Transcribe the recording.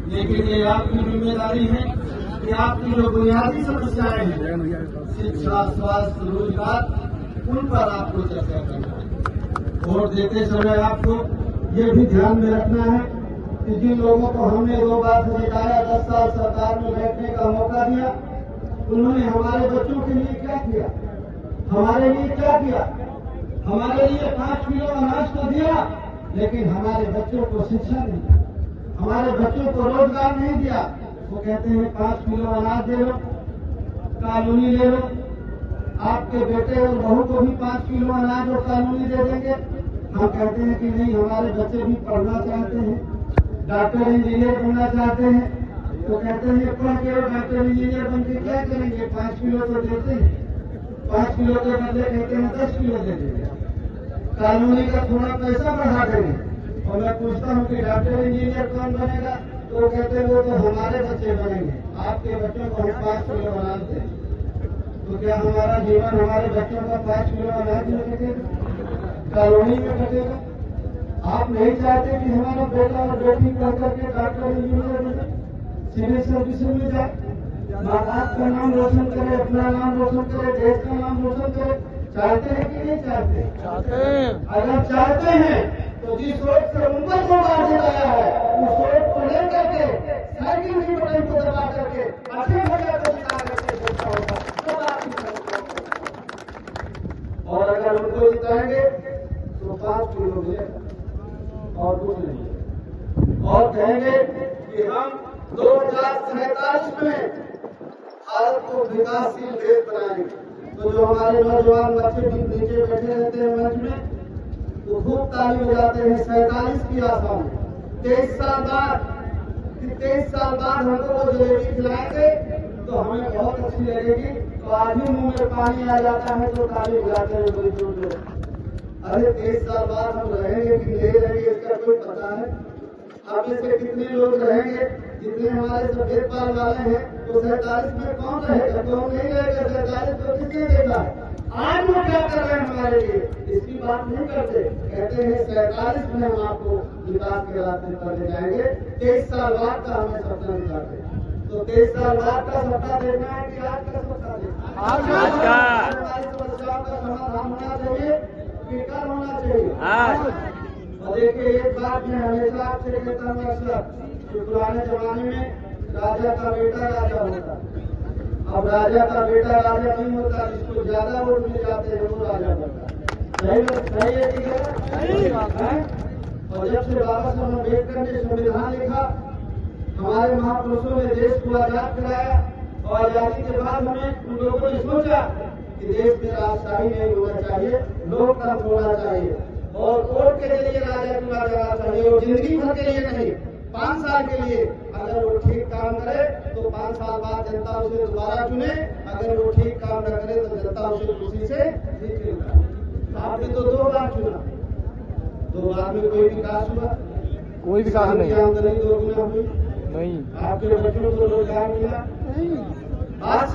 लेकिन ये आपकी जिम्मेदारी है कि आपकी जो बुनियादी समस्याएं हैं, शिक्षा, स्वास्थ्य, रोजगार, उन पर आपको चर्चा करना है। वोट देते समय आपको ये भी ध्यान में रखना है कि जिन लोगों को हमने 2 बार से जिताया, 10 साल सरकार में बैठने का मौका दिया, उन्होंने हमारे बच्चों के लिए क्या किया, हमारे लिए क्या किया। हमारे लिए 5 किलो अनाज तो दिया, लेकिन हमारे बच्चों को शिक्षा नहीं दी, हमारे बच्चों को रोजगार नहीं दिया। वो कहते हैं 5 किलो अनाज दे लो, कानूनी ले लो, आपके बेटे और बहू को भी 5 किलो अनाज और कानूनी दे देंगे। हम कहते हैं कि नहीं, हमारे बच्चे भी पढ़ना चाहते हैं, डॉक्टर इंजीनियर बनना चाहते हैं, तो कहते हैं पढ़ के और डॉक्टर इंजीनियर बन के क्या करेंगे, 5 किलो तो देते हैं, 5 किलो के बदले कहते हैं 10 किलो दे देंगे, कानूनी का थोड़ा पैसा बढ़ा देंगे। और मैं पूछता हूँ कि डॉक्टर इंजीनियर कौन बनेगा, तो कहते हैं वो तो हमारे बच्चे बनेंगे, आपके बच्चों को हम 5 किलो अनाज दें। तो क्या हमारा जीवन हमारे बच्चों का 5 किलो अनाज में कटेगा, कॉलोनी में कटेगा? आप नहीं चाहते कि हमारा बेटा और बेटी पढ़ करके डॉक्टर इंजीनियर बने, सिविल सर्विस में जाए, माँ बाप का नाम रोशन करे, अपना नाम रोशन करे, देश का नाम रोशन करे? चाहते हैं कि नहीं चाहते? चाहते हैं। अगर चाहते हैं तो जिस सोच से उनको बाहर जिताया है, उस सोच को लेकर के साइकिल की बटन को दबा करके अच्छे भैया को जिता करके सोचा होगा तो आपकी समस्या। और अगर उनको जिताएंगे तो 5 किलो मिलेगा और कुछ नहीं। और कहेंगे कि हम 2047 में भारत को विकासशील देश बनाएंगे। तो जो हमारे नौजवान बच्चे भी नीचे बैठे रहते हैं मंच में, वो खूब ताली बजाते हैं 47 की आशा में। 23 साल बाद, 23 साल बाद हमको वो जलेबी खिलाएंगे तो हमें बहुत अच्छी लगेगी। तो आज ही मुंह में पानी आ जाता है तो ताली बजाते हैं बड़ी जोर जोर। अरे 23 साल बाद हम रहेंगे कि नहीं रहेंगे इसका कोई पता है? आप में से कितने लोग रहेंगे? जितने हमारे सब देखभाल वाले हैं, तो 47 में कौन रहेगा, कौन नहीं रहेगा? 47 को किसने देखा है? आज वो क्या कर रहे हैं हमारे लिए, इसकी बात नहीं करते। कहते हैं 47 में हम आपको विकास के रास्ते पर ले जाएंगे। 23 साल बाद का हमें सपना दिखाते हैं। तो 23 साल बाद का सपना देखना है कि आज का सपना देखना है? आज का। हमारी समस्याओं का समाधान होना चाहिए कि कल होना चाहिए। और देखिए, एक बात मैं हमेशा आपसे कहता हूँ अक्सर, कि पुराने जमाने में राजा का बेटा राजा होता, अब राजा का बेटा राजा नहीं होता, जिसको ज्यादा वोट मिल जाते हैं वो राजा बनता। सही है कि गलत? और जब से बाबा साहब अम्बेडकर ने संविधान लिखा, हमारे महापुरुषों ने देश को आजाद कराया, और आजादी के बाद हमें उन लोगों ने सोचा कि देश में राजशाही नहीं होना चाहिए, लोकतंत्र होना चाहिए, और वोट के लिए राजा चुना जाना चाहिए, और जिंदगी भर के लिए नहीं, 5 साल के लिए। अगर वो ठीक काम करे तो 5 साल बाद जनता उसे दोबारा चुने, अगर वो ठीक काम न करे तो जनता उसे खुशी से जीत लेगा। आपने तो 2 बार चुना, 2 बार में कोई विकास हुआ? कोई विकास नहीं। आमदनी 2 गुना हुई? नहीं। आपके बच्चों को रोजगार मिला? आज